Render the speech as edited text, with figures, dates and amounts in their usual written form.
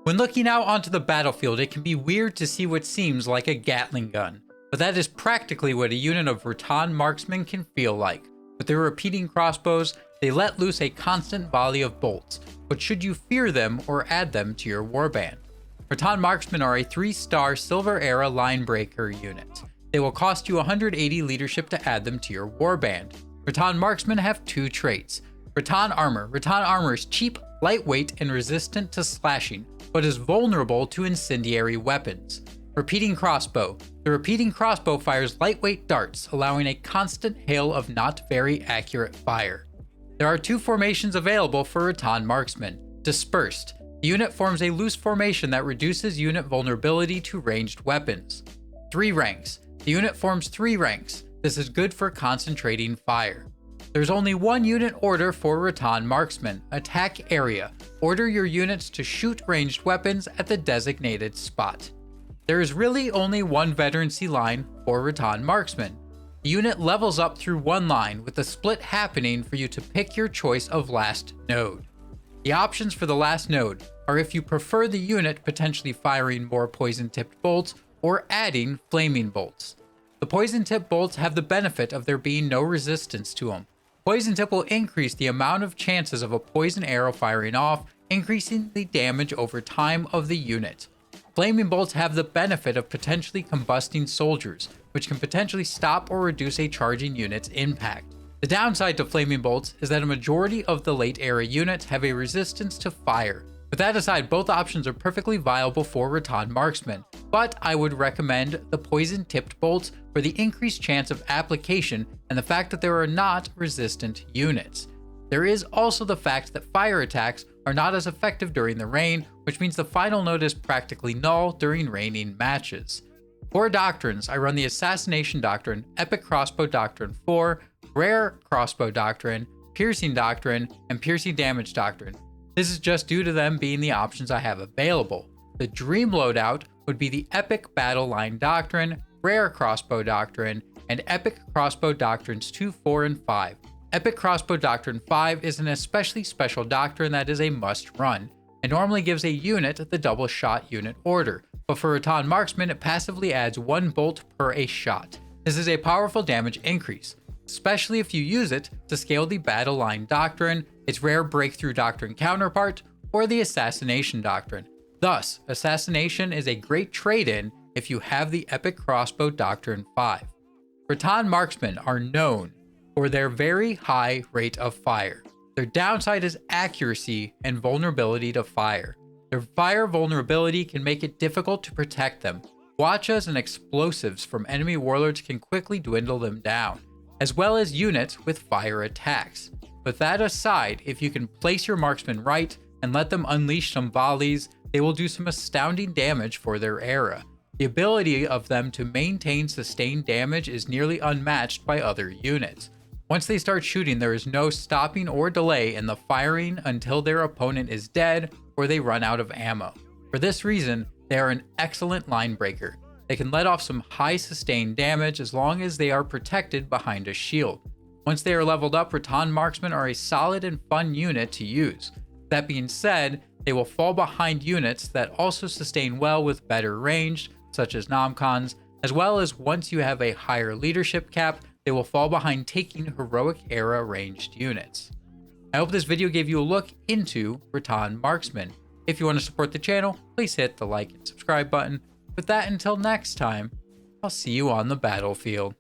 When looking out onto the battlefield, it can be weird to see what seems like a Gatling gun, but that is practically what a unit of Rattan Marksmen can feel like. With their repeating crossbows, they let loose a constant volley of bolts, but should you fear them or add them to your warband? Rattan Marksmen are a 3-star Silver Era line breaker unit. They will cost you 180 leadership to add them to your warband. Rattan Marksmen have 2 traits. Rattan Armor. Rattan Armor is cheap, lightweight, and resistant to slashing, but is vulnerable to incendiary weapons. Repeating Crossbow. The repeating crossbow fires lightweight darts, allowing a constant hail of not very accurate fire. There are 2 formations available for Rattan Marksmen. Dispersed. The unit forms a loose formation that reduces unit vulnerability to ranged weapons. 3 ranks. The unit forms 3 ranks. This is good for concentrating fire. There's only 1 unit order for Rattan Marksmen. Attack Area. Order your units to shoot ranged weapons at the designated spot. There is really only 1 Veterancy line for Rattan Marksmen. The unit levels up through 1 line, with the split happening for you to pick your choice of last node. The options for the last node are if you prefer the unit potentially firing more poison-tipped bolts or adding flaming bolts. The poison-tipped bolts have the benefit of there being no resistance to them. Poison tip will increase the amount of chances of a poison arrow firing off, increasing the damage over time of the unit. Flaming bolts have the benefit of potentially combusting soldiers, which can potentially stop or reduce a charging unit's impact. The downside to flaming bolts is that a majority of the late era units have a resistance to fire. With that aside, both options are perfectly viable for Rattan Marksmen, but I would recommend the poison-tipped bolts for the increased chance of application and the fact that there are not resistant units. There is also the fact that fire attacks are not as effective during the rain, which means the final node is practically null during raining matches. For Doctrines, I run the Assassination Doctrine, Epic Crossbow Doctrine 4, Rare Crossbow Doctrine, Piercing Doctrine, and Piercing Damage Doctrine. This is just due to them being the options I have available. The Dream loadout would be the Epic Battle Line Doctrine, Rare Crossbow Doctrine, and Epic Crossbow Doctrines 2, 4, and 5. Epic Crossbow Doctrine 5 is an especially special doctrine that is a must run. It normally gives a unit the double shot unit order, but for Rattan Marksmen it passively adds 1 bolt per a shot. This is a powerful damage increase, especially if you use it to scale the Battle Line Doctrine, its rare Breakthrough Doctrine counterpart, or the Assassination Doctrine. Thus, Assassination is a great trade-in if you have the Epic Crossbow Doctrine 5. Rattan Marksmen are known for their very high rate of fire. Their downside is accuracy and vulnerability to fire. Their fire vulnerability can make it difficult to protect them. Watchas and explosives from enemy warlords can quickly dwindle them down, as well as units with fire attacks. With that aside, if you can place your marksmen right and let them unleash some volleys, they will do some astounding damage for their era. The ability of them to maintain sustained damage is nearly unmatched by other units. Once they start shooting, there is no stopping or delay in the firing until their opponent is dead or they run out of ammo. For this reason, they are an excellent line breaker. They can let off some high sustained damage as long as they are protected behind a shield. Once they are leveled up, Rattan Marksmen are a solid and fun unit to use. That being said, they will fall behind units that also sustain well with better range, such as Nomcons, as well as once you have a higher leadership cap, they will fall behind taking heroic era ranged units. I hope this video gave you a look into Rattan Marksmen. If you want to support the channel, please hit the like and subscribe button. With that, until next time, I'll see you on the battlefield.